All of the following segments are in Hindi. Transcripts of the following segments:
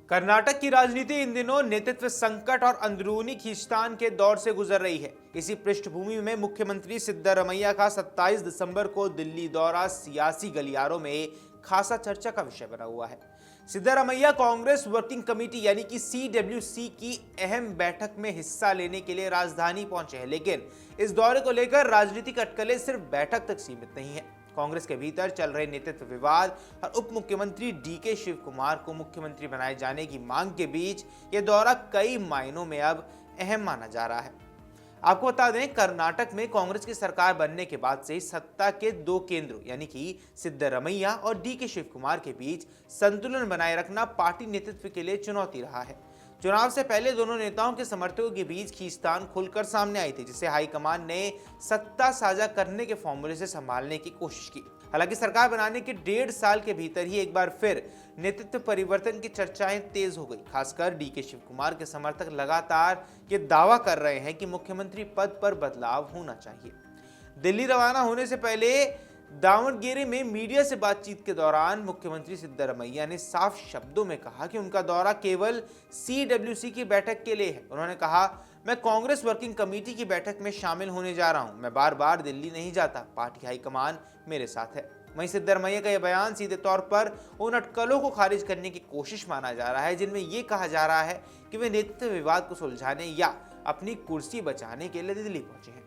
कर्नाटक की राजनीति इन दिनों नेतृत्व संकट और अंदरूनी खींचतान के दौर से गुजर रही है। इसी पृष्ठभूमि में मुख्यमंत्री सिद्धरमैया का 27 दिसंबर को दिल्ली दौरा सियासी गलियारों में खासा चर्चा का विषय बना हुआ है। सिद्धरमैया कांग्रेस वर्किंग कमेटी यानी कि CWC की अहम बैठक में हिस्सा लेने के लिए राजधानी पहुंचे हैं, लेकिन इस दौरे को लेकर राजनीतिक अटकलें सिर्फ बैठक तक सीमित नहीं है। कांग्रेस के भीतर चल रहे नेतृत्व विवाद और उप मुख्यमंत्री DK शिव कुमार को मुख्यमंत्री बनाए जाने की मांग के बीच यह दौरा कई मायनों में अब अहम माना जा रहा है। आपको बता दें, कर्नाटक में कांग्रेस की सरकार बनने के बाद से ही सत्ता के दो केंद्रों यानी कि सिद्धरमैया और DK शिव कुमार के बीच संतुलन बनाए रखना पार्टी नेतृत्व के लिए चुनौती रहा है। चुनाव से पहले दोनों नेताओं के समर्थकों के बीच खींचतान खुलकर सामने आई थी, जिसे हाईकमान ने सत्ता साझा करने के फॉर्मूले से संभालने की कोशिश की। हालांकि सरकार बनाने के 1.5 साल के भीतर ही एक बार फिर नेतृत्व परिवर्तन की चर्चाएं तेज हो गई। खासकर DK शिव कुमार के समर्थक लगातार ये दावा कर रहे हैं कि मुख्यमंत्री पद पर बदलाव होना चाहिए। दिल्ली रवाना होने से पहले दावणगेरे में मीडिया से बातचीत के दौरान मुख्यमंत्री सिद्धरमैया ने साफ शब्दों में कहा कि उनका दौरा केवल CWC की बैठक के लिए है। उन्होंने कहा, मैं कांग्रेस वर्किंग कमेटी की बैठक में शामिल होने जा रहा हूं। मैं बार बार दिल्ली नहीं जाता, पार्टी हाईकमान मेरे साथ है। वहीं सिद्धरमैया का यह बयान सीधे तौर पर उन अटकलों को खारिज करने की कोशिश माना जा रहा है जिनमें यह कहा जा रहा है कि वे नेतृत्व विवाद को सुलझाने या अपनी कुर्सी बचाने के लिए दिल्ली पहुंचे हैं।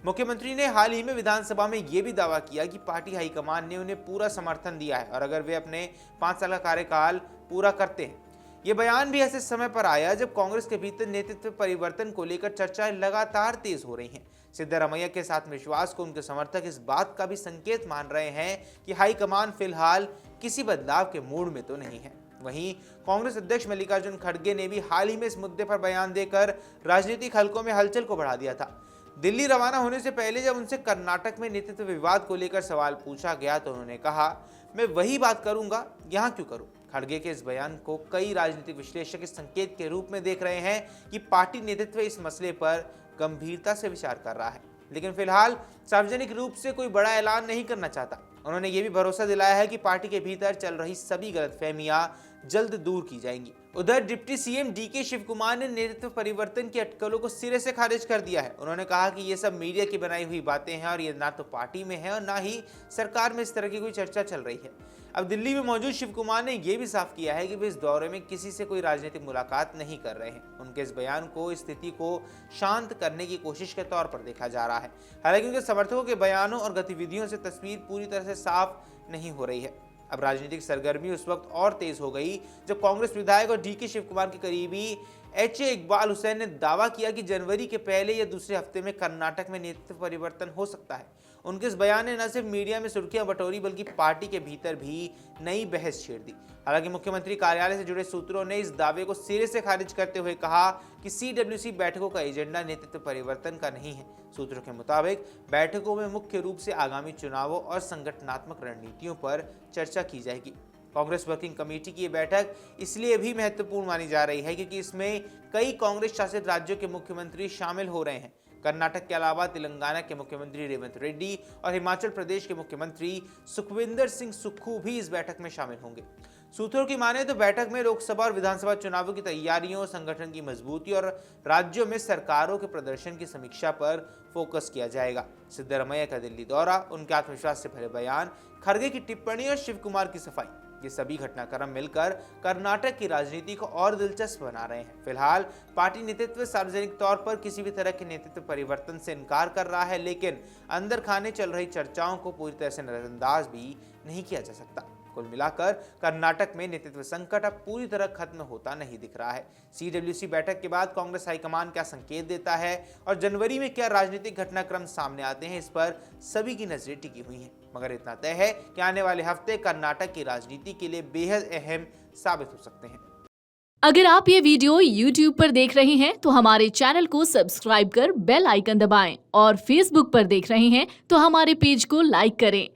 मुख्यमंत्री ने हाल ही में विधानसभा में यह भी दावा किया कि पार्टी हाईकमान ने उन्हें पूरा समर्थन दिया है और अगर वे अपने 5 साल का कार्यकाल पूरा करते हैं। यह बयान भी ऐसे समय पर आया जब कांग्रेस के भीतर नेतृत्व परिवर्तन को लेकर चर्चाएं लगातार तेज हो रही हैं। सिद्धरमैया के साथ विश्वास को उनके समर्थक इस बात का भी संकेत मान रहे हैं कि हाईकमान फिलहाल किसी बदलाव के मूड में तो नहीं है। वहीं कांग्रेस अध्यक्ष मल्लिकार्जुन खड़गे ने भी हाल ही में इस मुद्दे पर बयान देकर राजनीतिक हलकों में हलचल को बढ़ा दिया था। दिल्ली रवाना होने से पहले जब उनसे कर्नाटक में नेतृत्व विवाद को लेकर सवाल पूछा गया तो उन्होंने कहा, मैं वही बात करूंगा, यहां क्यों करूं। खड़गे के इस बयान को कई राजनीतिक विश्लेषक इस संकेत के रूप में देख रहे हैं कि पार्टी नेतृत्व इस मसले पर गंभीरता से विचार कर रहा है, लेकिन फिलहाल सार्वजनिक रूप से कोई बड़ा ऐलान नहीं करना चाहता। उन्होंने ये भी भरोसा दिलाया है कि पार्टी के भीतर चल रही सभी गलतफहमियां जल्द दूर की जाएंगी। उधर deputy CM DK Shiv Kumar ने नेतृत्व परिवर्तन की अटकलों को सिरे से खारिज कर दिया है। उन्होंने कहा कि ये सब मीडिया की बनाई हुई बातें हैं और ये ना तो पार्टी में है और ना ही सरकार में इस तरह की कोई चर्चा चल रही है। अब दिल्ली में मौजूद शिव कुमार ने यह भी साफ किया है कि वे इस दौरे में किसी से कोई राजनीतिक मुलाकात नहीं कर रहे हैं। उनके इस बयान को स्थिति को शांत करने की कोशिश के तौर पर देखा जा रहा है। हालांकि उनके समर्थकों के बयानों और गतिविधियों से तस्वीर पूरी तरह से साफ नहीं हो रही है। अब राजनीतिक सरगर्मी उस वक्त और तेज हो गई जब कांग्रेस विधायक और DK शिव कुमार के करीबी HA इकबाल हुसैन ने दावा किया कि जनवरी के पहले या दूसरे हफ्ते में कर्नाटक में नेतृत्व परिवर्तन हो सकता है। उनके इस बयान ने न सिर्फ मीडिया में सुर्खियां बटोरी बल्कि पार्टी के भीतर भी नई बहस छेड़ दी। हालांकि मुख्यमंत्री कार्यालय से जुड़े सूत्रों ने इस दावे को सिरे से खारिज करते हुए कहा कि CWC बैठकों का एजेंडा नेतृत्व परिवर्तन का नहीं है। सूत्रों के मुताबिक बैठकों में मुख्य रूप से आगामी चुनावों और संगठनात्मक रणनीतियों पर चर्चा की जाएगी। कांग्रेस वर्किंग कमेटी की यह बैठक इसलिए भी महत्वपूर्ण मानी जा रही है क्योंकि इसमें कई कांग्रेस शासित राज्यों के मुख्यमंत्री शामिल हो रहे हैं। कर्नाटक के अलावा तेलंगाना के मुख्यमंत्री रेवंत रेड्डी और हिमाचल प्रदेश के मुख्यमंत्री सुखविंदर सिंह सुक्खू भी इस बैठक में शामिल होंगे। सूत्रों की माने तो बैठक में लोकसभा और विधानसभा चुनावों की तैयारियों, संगठन की मजबूती और राज्यों में सरकारों के प्रदर्शन की समीक्षा पर फोकस किया जाएगा। सिद्धरमैया का दिल्ली दौरा, उनके आत्मविश्वास से भरे बयान, खड़गे की टिप्पणी और शिव कुमार की सफाई, ये सभी घटनाक्रम मिलकर कर्नाटक की राजनीति को और दिलचस्प बना रहे हैं। फिलहाल पार्टी नेतृत्व सार्वजनिक तौर पर किसी भी तरह के नेतृत्व परिवर्तन से इनकार कर रहा है, लेकिन अंदर खाने चल रही चर्चाओं को पूरी तरह से नजरअंदाज भी नहीं किया जा सकता। कुल मिलाकर कर्नाटक में नेतृत्व संकट अब पूरी तरह खत्म होता नहीं दिख रहा है। CWC बैठक के बाद कांग्रेस हाईकमान क्या संकेत देता है और जनवरी में क्या राजनीतिक घटनाक्रम सामने आते हैं, इस पर सभी की नजरें टिकी हुई हैं। मगर इतना तय है कि आने वाले हफ्ते कर्नाटक की राजनीति के लिए बेहद अहम साबित हो सकते हैं। अगर आप ये वीडियो YouTube पर देख रहे हैं तो हमारे चैनल को सब्सक्राइब कर बेल आइकन दबाएं और Facebook पर देख रहे हैं तो हमारे पेज को लाइक करें।